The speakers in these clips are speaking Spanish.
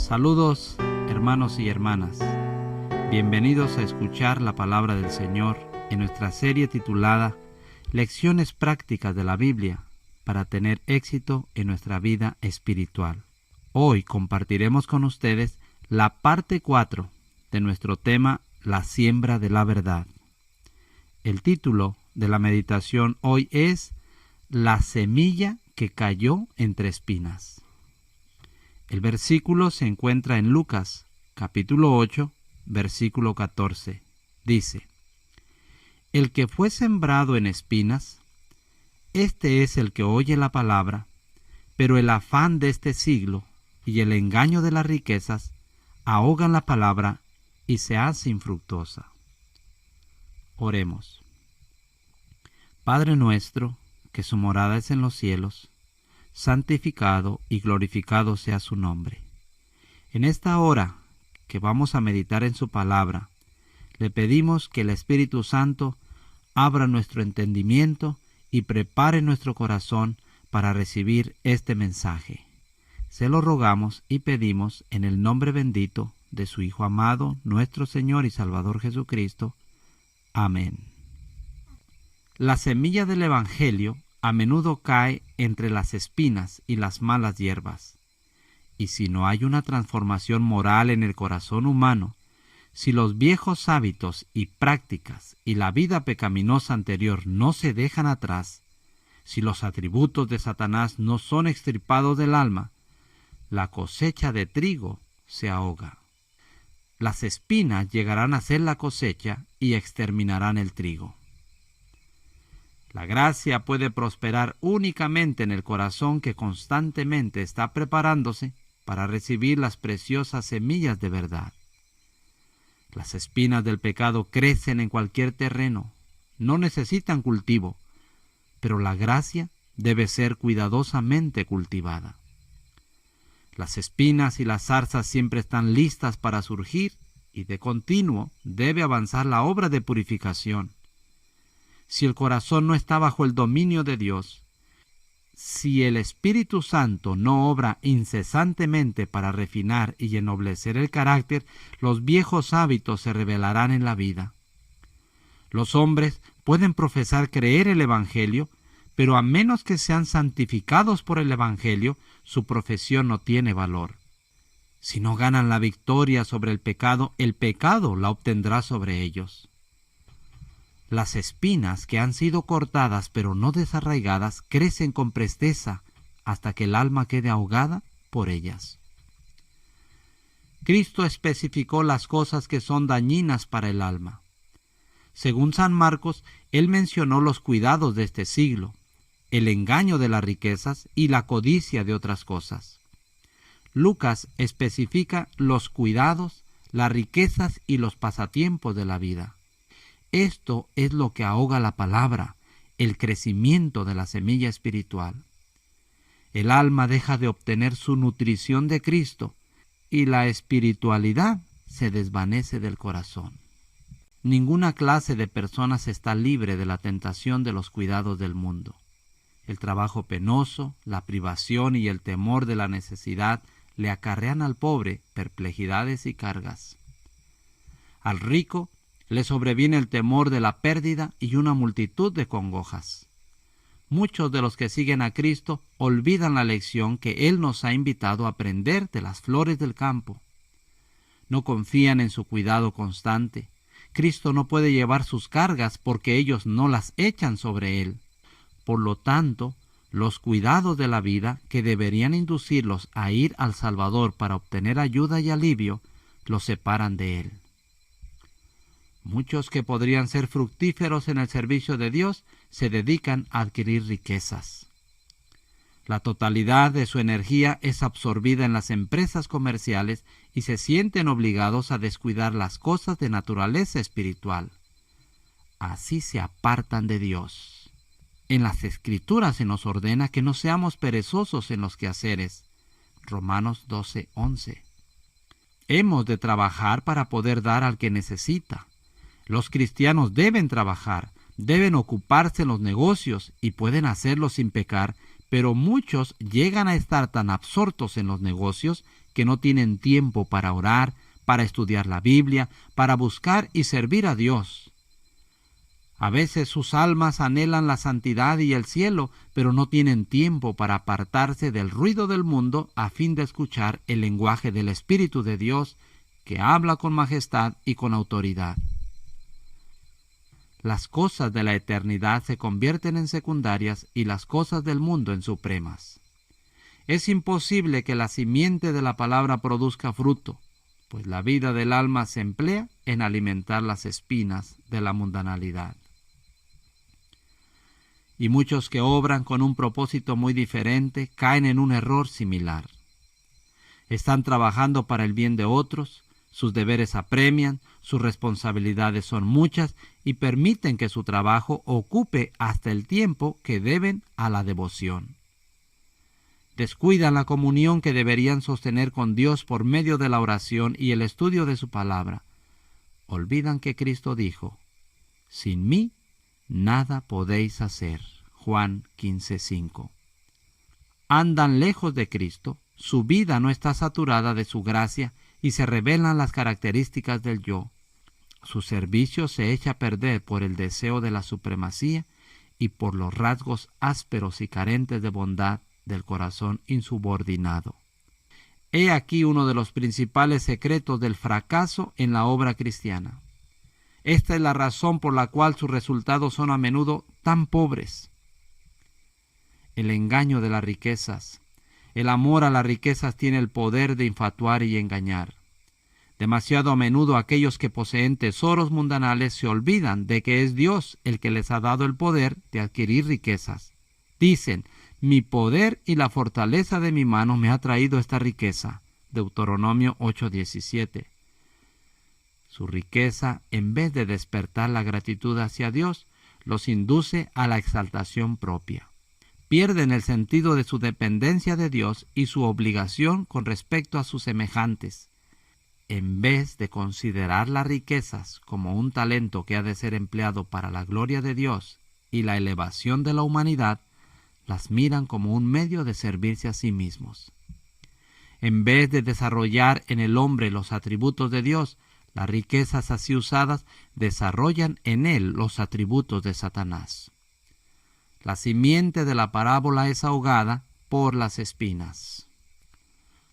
Saludos, hermanos y hermanas. Bienvenidos a escuchar la palabra del Señor en nuestra serie titulada Lecciones prácticas de la Biblia para tener éxito en nuestra vida espiritual. Hoy compartiremos con ustedes la parte 4 de nuestro tema La siembra de la verdad. El título de la meditación hoy es La semilla que cayó entre espinas. El versículo se encuentra en Lucas, capítulo 8, versículo 14. Dice: El que fue sembrado en espinas, este es el que oye la palabra, pero el afán de este siglo y el engaño de las riquezas ahogan la palabra y se hace infructuosa. Oremos. Padre nuestro, que su morada es en los cielos, santificado y glorificado sea su nombre. En esta hora que vamos a meditar en su palabra, le pedimos que el Espíritu Santo abra nuestro entendimiento y prepare nuestro corazón para recibir este mensaje. Se lo rogamos y pedimos en el nombre bendito de su Hijo amado, nuestro Señor y Salvador Jesucristo. Amén. La semilla del Evangelio a menudo cae entre las espinas y las malas hierbas. Y si no hay una transformación moral en el corazón humano, si los viejos hábitos y prácticas y la vida pecaminosa anterior no se dejan atrás, si los atributos de Satanás no son extirpados del alma, la cosecha de trigo se ahoga. Las espinas llegarán a ser la cosecha y exterminarán el trigo. La gracia puede prosperar únicamente en el corazón que constantemente está preparándose para recibir las preciosas semillas de verdad. Las espinas del pecado crecen en cualquier terreno, no necesitan cultivo, pero la gracia debe ser cuidadosamente cultivada. Las espinas y las zarzas siempre están listas para surgir y de continuo debe avanzar la obra de purificación. Si el corazón no está bajo el dominio de Dios, si el Espíritu Santo no obra incesantemente para refinar y ennoblecer el carácter, los viejos hábitos se revelarán en la vida. Los hombres pueden profesar creer el Evangelio, pero a menos que sean santificados por el Evangelio, su profesión no tiene valor. Si no ganan la victoria sobre el pecado la obtendrá sobre ellos. Las espinas que han sido cortadas pero no desarraigadas crecen con presteza hasta que el alma quede ahogada por ellas. Cristo especificó las cosas que son dañinas para el alma. Según San Marcos, él mencionó los cuidados de este siglo, el engaño de las riquezas y la codicia de otras cosas. Lucas especifica los cuidados, las riquezas y los pasatiempos de la vida. Esto es lo que ahoga la palabra, el crecimiento de la semilla espiritual. El alma deja de obtener su nutrición de Cristo y la espiritualidad se desvanece del corazón. Ninguna clase de personas está libre de la tentación de los cuidados del mundo. El trabajo penoso, la privación y el temor de la necesidad le acarrean al pobre perplejidades y cargas. Al rico le sobreviene el temor de la pérdida y una multitud de congojas. Muchos de los que siguen a Cristo olvidan la lección que Él nos ha invitado a aprender de las flores del campo. No confían en su cuidado constante. Cristo no puede llevar sus cargas porque ellos no las echan sobre Él. Por lo tanto, los cuidados de la vida que deberían inducirlos a ir al Salvador para obtener ayuda y alivio, los separan de Él. Muchos que podrían ser fructíferos en el servicio de Dios se dedican a adquirir riquezas. La totalidad de su energía es absorbida en las empresas comerciales y se sienten obligados a descuidar las cosas de naturaleza espiritual. Así se apartan de Dios. En las Escrituras se nos ordena que no seamos perezosos en los quehaceres. Romanos 12:11. Hemos de trabajar para poder dar al que necesita. Los cristianos deben trabajar, deben ocuparse en los negocios y pueden hacerlo sin pecar, pero muchos llegan a estar tan absortos en los negocios que no tienen tiempo para orar, para estudiar la Biblia, para buscar y servir a Dios. A veces sus almas anhelan la santidad y el cielo, pero no tienen tiempo para apartarse del ruido del mundo a fin de escuchar el lenguaje del Espíritu de Dios, que habla con majestad y con autoridad. Las cosas de la eternidad se convierten en secundarias y las cosas del mundo en supremas. Es imposible que la simiente de la palabra produzca fruto, pues la vida del alma se emplea en alimentar las espinas de la mundanalidad. Y muchos que obran con un propósito muy diferente caen en un error similar. Están trabajando para el bien de otros, sus deberes apremian, sus responsabilidades son muchas y permiten que su trabajo ocupe hasta el tiempo que deben a la devoción. Descuidan la comunión que deberían sostener con Dios por medio de la oración y el estudio de su palabra. Olvidan que Cristo dijo: «Sin mí nada podéis hacer». Juan 15:5. Andan lejos de Cristo, su vida no está saturada de su gracia y se revelan las características del yo. Su servicio se echa a perder por el deseo de la supremacía y por los rasgos ásperos y carentes de bondad del corazón insubordinado. He aquí uno de los principales secretos del fracaso en la obra cristiana. Esta es la razón por la cual sus resultados son a menudo tan pobres. El engaño de las riquezas. El amor a las riquezas tiene el poder de infatuar y engañar. Demasiado a menudo aquellos que poseen tesoros mundanales se olvidan de que es Dios el que les ha dado el poder de adquirir riquezas. Dicen: «Mi poder y la fortaleza de mi mano me ha traído esta riqueza». Deuteronomio 8:17. Su riqueza, en vez de despertar la gratitud hacia Dios, los induce a la exaltación propia. Pierden el sentido de su dependencia de Dios y su obligación con respecto a sus semejantes. En vez de considerar las riquezas como un talento que ha de ser empleado para la gloria de Dios y la elevación de la humanidad, las miran como un medio de servirse a sí mismos. En vez de desarrollar en el hombre los atributos de Dios, las riquezas así usadas desarrollan en él los atributos de Satanás. La simiente de la parábola es ahogada por las espinas.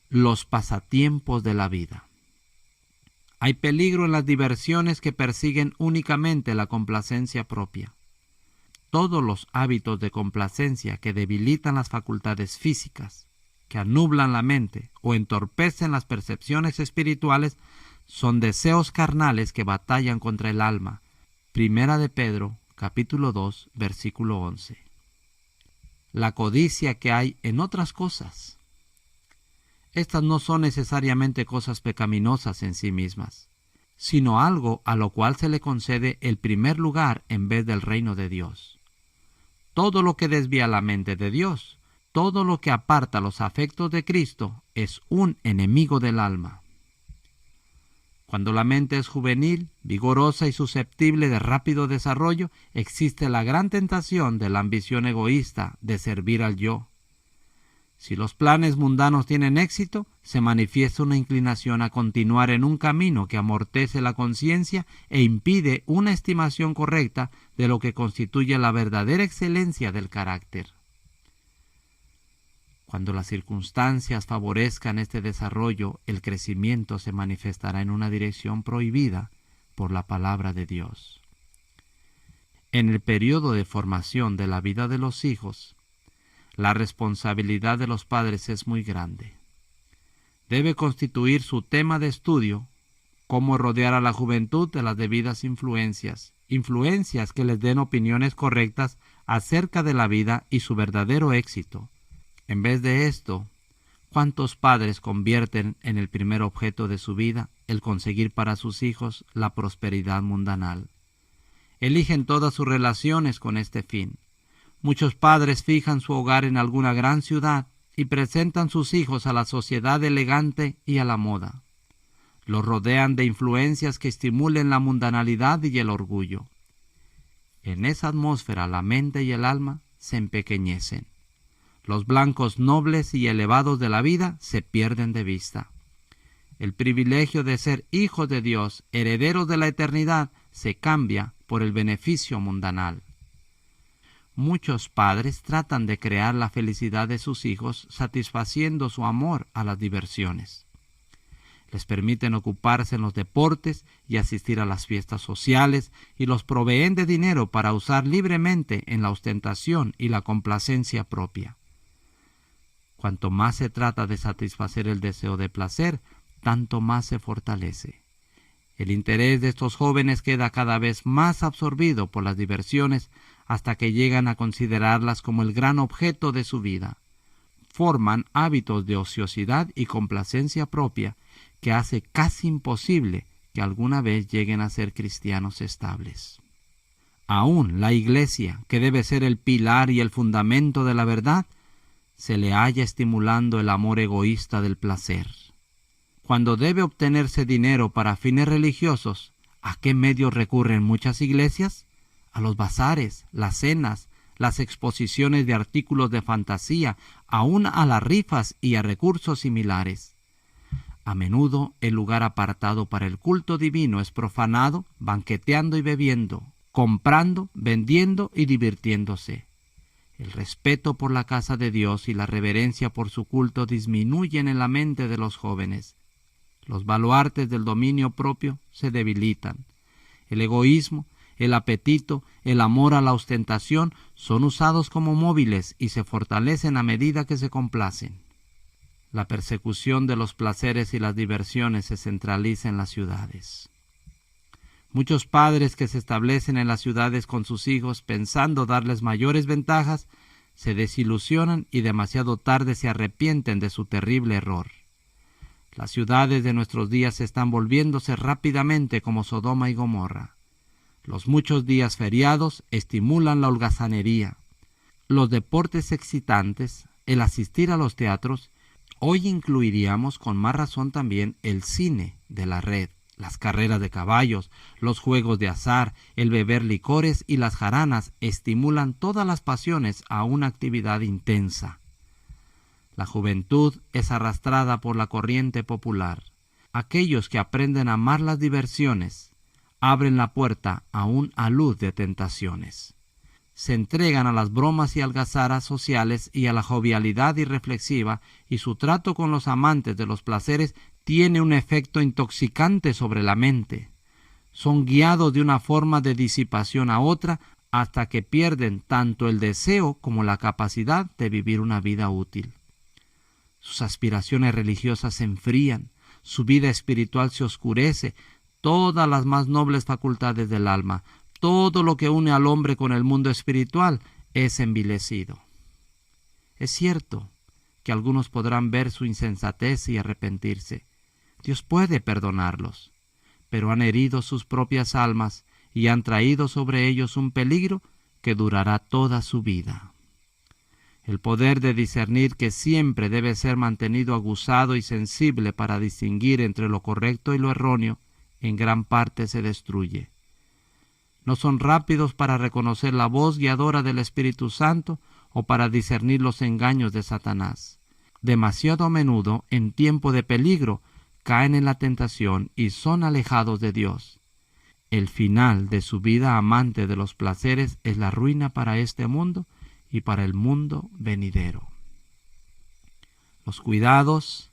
Los pasatiempos de la vida. Hay peligro en las diversiones que persiguen únicamente la complacencia propia. Todos los hábitos de complacencia que debilitan las facultades físicas, que anublan la mente o entorpecen las percepciones espirituales, son deseos carnales que batallan contra el alma. Primera de Pedro, capítulo 2, versículo 11. La codicia que hay en otras cosas. Estas no son necesariamente cosas pecaminosas en sí mismas, sino algo a lo cual se le concede el primer lugar en vez del reino de Dios. Todo lo que desvía la mente de Dios, todo lo que aparta los afectos de Cristo, es un enemigo del alma. Cuando la mente es juvenil, vigorosa y susceptible de rápido desarrollo, existe la gran tentación de la ambición egoísta de servir al yo. Si los planes mundanos tienen éxito, se manifiesta una inclinación a continuar en un camino que amortece la conciencia e impide una estimación correcta de lo que constituye la verdadera excelencia del carácter. Cuando las circunstancias favorezcan este desarrollo, el crecimiento se manifestará en una dirección prohibida por la palabra de Dios. En el periodo de formación de la vida de los hijos, la responsabilidad de los padres es muy grande. Debe constituir su tema de estudio cómo rodear a la juventud de las debidas influencias que les den opiniones correctas acerca de la vida y su verdadero éxito. En vez de esto, ¿cuántos padres convierten en el primer objeto de su vida el conseguir para sus hijos la prosperidad mundanal? Eligen todas sus relaciones con este fin. Muchos padres fijan su hogar en alguna gran ciudad y presentan sus hijos a la sociedad elegante y a la moda. Los rodean de influencias que estimulen la mundanalidad y el orgullo. En esa atmósfera la mente y el alma se empequeñecen. Los blancos nobles y elevados de la vida se pierden de vista. El privilegio de ser hijos de Dios, herederos de la eternidad, se cambia por el beneficio mundanal. Muchos padres tratan de crear la felicidad de sus hijos satisfaciendo su amor a las diversiones. Les permiten ocuparse en los deportes y asistir a las fiestas sociales y los proveen de dinero para usar libremente en la ostentación y la complacencia propia. Cuanto más se trata de satisfacer el deseo de placer, tanto más se fortalece. El interés de estos jóvenes queda cada vez más absorbido por las diversiones hasta que llegan a considerarlas como el gran objeto de su vida. Forman hábitos de ociosidad y complacencia propia que hace casi imposible que alguna vez lleguen a ser cristianos estables. Aún la Iglesia, que debe ser el pilar y el fundamento de la verdad, se le halla estimulando el amor egoísta del placer. Cuando debe obtenerse dinero para fines religiosos, ¿a qué medios recurren muchas iglesias? A los bazares, las cenas, las exposiciones de artículos de fantasía, aún a las rifas y a recursos similares. A menudo el lugar apartado para el culto divino es profanado, banqueteando y bebiendo, comprando, vendiendo y divirtiéndose. El respeto por la casa de Dios y la reverencia por su culto disminuyen en la mente de los jóvenes. Los baluartes del dominio propio se debilitan. El egoísmo, el apetito, el amor a la ostentación son usados como móviles y se fortalecen a medida que se complacen. La persecución de los placeres y las diversiones se centraliza en las ciudades. Muchos padres que se establecen en las ciudades con sus hijos pensando darles mayores ventajas, se desilusionan y demasiado tarde se arrepienten de su terrible error. Las ciudades de nuestros días están volviéndose rápidamente como Sodoma y Gomorra. Los muchos días feriados estimulan la holgazanería. Los deportes excitantes, el asistir a los teatros, hoy incluiríamos con más razón también el cine de la red, las carreras de caballos, los juegos de azar, el beber licores y las jaranas estimulan todas las pasiones a una actividad intensa. La juventud es arrastrada por la corriente popular. Aquellos que aprenden a amar las diversiones abren la puerta a un alud de tentaciones. Se entregan a las bromas y algazaras sociales y a la jovialidad irreflexiva, y su trato con los amantes de los placeres tiene un efecto intoxicante sobre la mente. Son guiados de una forma de disipación a otra hasta que pierden tanto el deseo como la capacidad de vivir una vida útil. Sus aspiraciones religiosas se enfrían, su vida espiritual se oscurece, todas las más nobles facultades del alma, todo lo que une al hombre con el mundo espiritual es envilecido. Es cierto que algunos podrán ver su insensatez y arrepentirse. Dios puede perdonarlos, pero han herido sus propias almas y han traído sobre ellos un peligro que durará toda su vida. El poder de discernir, que siempre debe ser mantenido aguzado y sensible para distinguir entre lo correcto y lo erróneo, en gran parte se destruye. No son rápidos para reconocer la voz guiadora del Espíritu Santo o para discernir los engaños de Satanás. Demasiado a menudo, en tiempo de peligro, caen en la tentación y son alejados de Dios. El final de su vida amante de los placeres es la ruina para este mundo y para el mundo venidero. Los cuidados,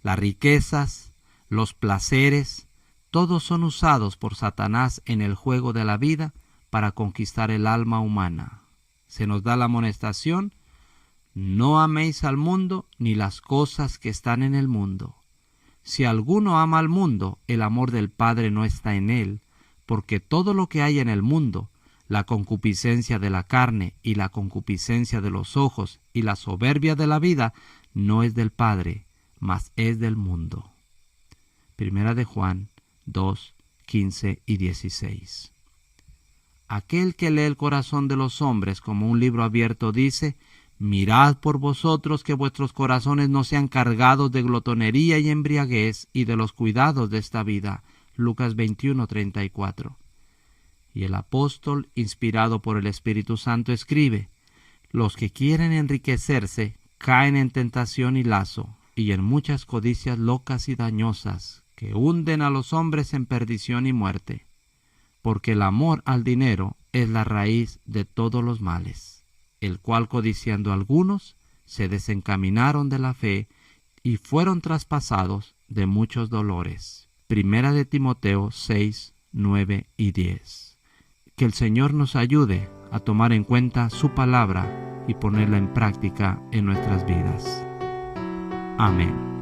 las riquezas, los placeres, todos son usados por Satanás en el juego de la vida para conquistar el alma humana. Se nos da la amonestación: no améis al mundo ni las cosas que están en el mundo. Si alguno ama al mundo, el amor del Padre no está en él, porque todo lo que hay en el mundo, la concupiscencia de la carne y la concupiscencia de los ojos y la soberbia de la vida, no es del Padre, mas es del mundo. Primera de Juan 2, 15 y 16. Aquel que lee el corazón de los hombres como un libro abierto dice: mirad por vosotros que vuestros corazones no sean cargados de glotonería y embriaguez y de los cuidados de esta vida. Lucas 21, 34. Y el apóstol, inspirado por el Espíritu Santo, escribe: Los que quieren enriquecerse caen en tentación y lazo, y en muchas codicias locas y dañosas, que hunden a los hombres en perdición y muerte, porque el amor al dinero es la raíz de todos los males, el cual codiciando algunos, se desencaminaron de la fe y fueron traspasados de muchos dolores. Primera de Timoteo 6, 9 y 10. Que el Señor nos ayude a tomar en cuenta su palabra y ponerla en práctica en nuestras vidas. Amén.